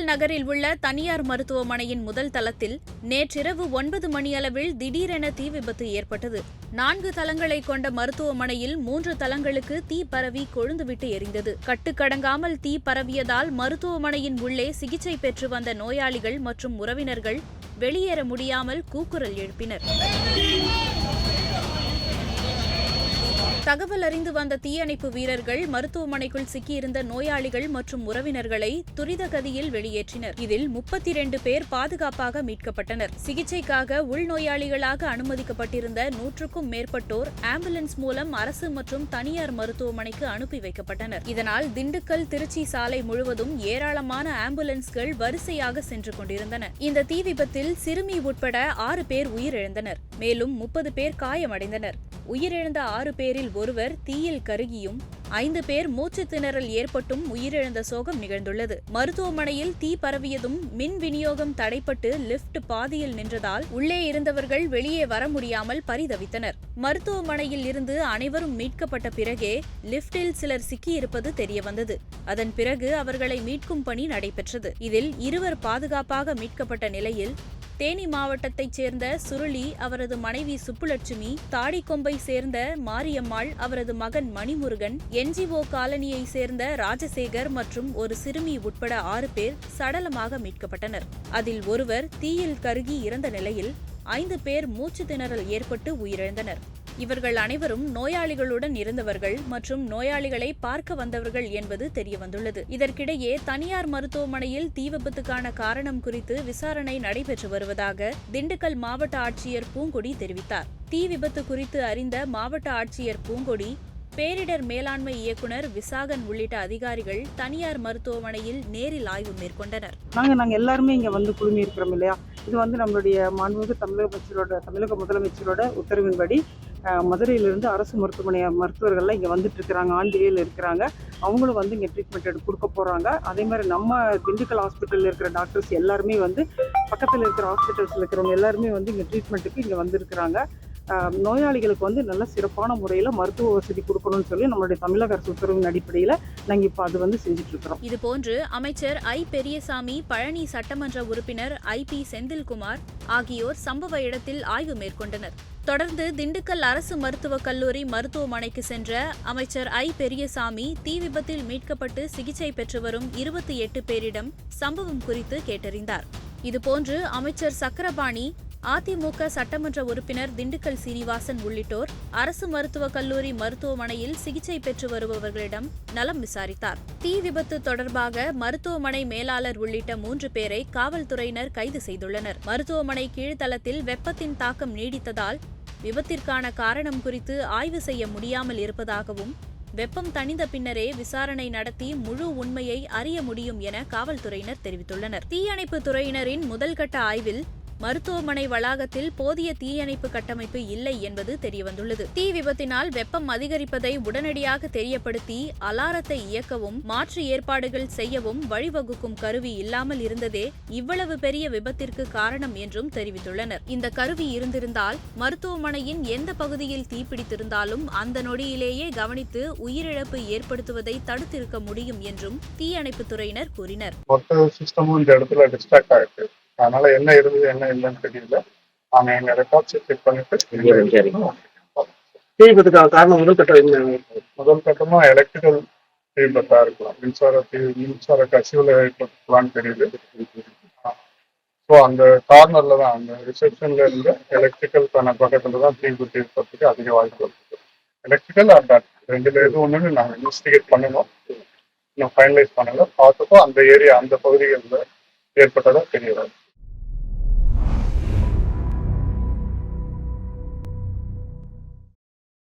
நகரில் உள்ள தனியார் மருத்துவமனையின் முதல் தளத்தில் நேற்றிரவு 9 மணியளவில் திடீரென தீ விபத்து ஏற்பட்டது. 4 தளங்களை கொண்ட மருத்துவமனையில் 3 தளங்களுக்கு தீ பரவி கொழுந்துவிட்டு எரிந்தது. கட்டுக்கடங்காமல் தீ பரவியதால் மருத்துவமனையின் உள்ளே சிகிச்சை பெற்று வந்த நோயாளிகள் மற்றும் உறவினர்கள் வெளியேற முடியாமல் கூக்குரல் எழுப்பினர். தகவல் அறிந்து வந்த தீயணைப்பு வீரர்கள் மருத்துவமனைக்குள் சிக்கியிருந்த நோயாளிகள் மற்றும் உறவினர்களை துரித கதியில் வெளியேற்றினர். இதில் 32 பேர் பாதுகாப்பாக மீட்கப்பட்டனர். சிகிச்சைக்காக உள்நோயாளிகளாக அனுமதிக்கப்பட்டிருந்த 100க்கும் மேற்பட்டோர் ஆம்புலன்ஸ் மூலம் அரசு மற்றும் தனியார் மருத்துவமனைக்கு அனுப்பி வைக்கப்பட்டனர். இதனால் திண்டுக்கல் திருச்சி சாலை முழுவதும் ஏராளமான ஆம்புலன்ஸ்கள் வரிசையாக சென்று கொண்டிருந்தன. இந்த தீ விபத்தில் சிறுமி உட்பட 6 பேர் உயிரிழந்தனர். மேலும் 30 பேர் காயமடைந்தனர். உயிரிழந்த 6 பேரில் ஒருவர் தீயில் கருகியும் 5 பேர் மூச்சு திணறல் ஏற்பட்டும் உயிரிழந்த சோகம் நிகழ்ந்துள்ளது. மருத்துவமனையில் தீ பரவியதும் மின் விநியோகம் தடைப்பட்டு லிப்ட் பாதியில் நின்றதால் உள்ளே இருந்தவர்கள் வெளியே வர முடியாமல் பரிதவித்தனர். மருத்துவமனையில் இருந்து அனைவரும் மீட்கப்பட்ட பிறகே லிப்டில் சிலர் சிக்கியிருப்பது தெரியவந்தது. அதன் பிறகு அவர்களை மீட்கும் பணி நடைபெற்றது. இதில் 2 பாதுகாப்பாக மீட்கப்பட்ட நிலையில் தேனி மாவட்டத்தைச் சேர்ந்த சுருளி, அவரது மனைவி சுப்புலட்சுமி, தாடிக்கொம்பை சேர்ந்த மாரியம்மாள், அவரது மகன் மணிமுருகன், NGO காலனியை சேர்ந்த ராஜசேகர் மற்றும் ஒரு சிறுமி உட்பட 6 பேர் சடலமாக மீட்கப்பட்டனர். அதில் ஒருவர் தீயில் கருகி இறந்த நிலையில் 5 பேர் மூச்சு திணறல் ஏற்பட்டு உயிரிழந்தனர். இவர்கள் அனைவரும் நோயாளிகளுடன் இருந்தவர்கள் மற்றும் நோயாளிகளை பார்க்க வந்தவர்கள் என்பது தெரியவந்துள்ளது. இதற்கிடையே தனியார் மருத்துவமனையில் தீ விபத்துக்கான காரணம் குறித்து விசாரணை நடைபெற்று வருவதாக திண்டுக்கல் மாவட்ட ஆட்சியர் பூங்கொடி தெரிவித்தார். தீ விபத்து குறித்து அறிந்த மாவட்ட ஆட்சியர் பூங்கொடி, பேரிடர் மேலாண்மை இயக்குநர் விசாகன் உள்ளிட்ட அதிகாரிகள் தனியார் மருத்துவமனையில் நேரில் ஆய்வு மேற்கொண்டனர். நாங்க எல்லாருமே இங்க வந்து குழுமி இருக்கிறோம் இல்லையா, இது வந்து நம்மளுடைய மாண்புமிகு தமிழக முதலமைச்சரோட உத்தரவின்படி மதுரையிலிருந்து அரசு மருத்துவமனை மருத்துவர்கள்லாம் இங்கே வந்துட்டு இருக்கிறாங்க, ஆண்டியில் இருக்கிறாங்க. அவங்களும் வந்து இங்கே ட்ரீட்மெண்ட் கொடுக்க போகிறாங்க. அதே மாதிரி நம்ம திண்டுக்கல் ஹாஸ்பிட்டலில் இருக்கிற டாக்டர்ஸ் எல்லாருமே வந்து பக்கத்தில் இருக்கிற ஹாஸ்பிட்டல்ஸில் இருக்கிறவங்க எல்லாருமே வந்து இங்கே ட்ரீட்மெண்ட்டுக்கு இங்கே வந்திருக்கிறாங்க. நோயாளிகளுக்கு வந்து நல்ல சிறப்பான முறையில் மருத்துவ வசதி கொடுக்கணும்னு சொல்லி நம்மளுடைய தமிழக அரசு உத்தரவின் அடிப்படையில் நாங்கள் இப்போ அது வந்து செஞ்சுட்டு இருக்கிறோம். இதுபோன்று அமைச்சர் ஐ. பெரியசாமி, பழனி சட்டமன்ற உறுப்பினர் IP. செந்தில்குமார் ஆகியோர் சம்பவ இடத்தில் ஆய்வு மேற்கொண்டனர். தொடர்ந்து திண்டுக்கல் அரசு மருத்துவக் கல்லூரி மருத்துவமனைக்கு சென்ற அமைச்சர் ஐ. பெரியசாமி தீ விபத்தில் மீட்கப்பட்டு சிகிச்சை பெற்று வரும் 28 பேரிடம் சம்பவம் குறித்து கேட்டறிந்தார். இதுபோன்று அமைச்சர் சக்கரபாணி, அதிமுக சட்டமன்ற உறுப்பினர் திண்டுக்கல் சீனிவாசன் உள்ளிட்டோர் அரசு மருத்துவக் கல்லூரி மருத்துவமனையில் சிகிச்சை பெற்று வருபவர்களிடம் நலம் விசாரித்தார். தீ விபத்து தொடர்பாக மருத்துவமனை மேலாளர் உள்ளிட்ட 3 பேரை காவல்துறையினர் கைது செய்துள்ளனர். மருத்துவமனை கீழ்த்தளத்தில் வெப்பத்தின் தாக்கம் நீடித்ததால் விபத்திற்கான காரணம் குறித்து ஆய்வு செய்ய முடியாமல் இருப்பதாகவும், வெப்பம் தணிந்த பின்னரே விசாரணை நடத்தி முழு உண்மையை அறிய முடியும் என காவல்துறையினர் தெரிவித்துள்ளனர். தீயணைப்பு துறையினரின் முதல்கட்ட ஆய்வில் மருத்துவமனை வளாகத்தில் போதிய தீயணைப்பு கட்டமைப்பு இல்லை என்பது தெரியவந்துள்ளது. தீ விபத்தினால் வெப்பம் அதிகரிப்பதை உடனடியாக தெரியப்படுத்தி அலாரத்தை இயக்கவும் மாற்று ஏற்பாடுகள் செய்யவும் வழிவகுக்கும் கருவி இல்லாமல் இருந்ததே இவ்வளவு பெரிய விபத்திற்கு காரணம் என்றும் தெரிவித்துள்ளனர். இந்த கருவி இருந்திருந்தால் மருத்துவமனையின் எந்த பகுதியில் தீப்பிடித்திருந்தாலும் அந்த நொடியிலேயே கவனித்து உயிரிழப்பு ஏற்படுத்துவதை தடுத்திருக்க முடியும் என்றும் தீயணைப்பு துறையினர் கூறினர். அதனால என்ன இருந்தது என்ன இல்லைன்னு தெரியல. நாங்க எங்க ரெக்கார்ட்ஸ் செக் பண்ணிட்டு தீ விபத்துக்கான காரணம் முதல் கட்டமா எலக்ட்ரிக்கல் தீ விபத்தா இருக்கலாம், மின்சார கசிவுல ஏற்பட்டுலான்னு தெரியுது. ஸோ அந்த கார்னர்ல தான், அந்த ரிசப்ஷன்ல இருந்து எலக்ட்ரிக்கல் பக்கத்துல தான் தீ விபத்து ஏற்படுறதுக்கு அதிக வாய்ப்பு இருக்குது. எலக்ட்ரிக்கல் ஆர் தட் ரெண்டுல எது ஒண்ணுன்னு நாங்கள் இன்வெஸ்டிகேட் பண்ணணும், இன்னும் ஃபைனலைஸ் பண்ணல. பார்த்தப்போ அந்த ஏரியா அந்த பகுதிகளில் ஏற்பட்டதா தெரியல.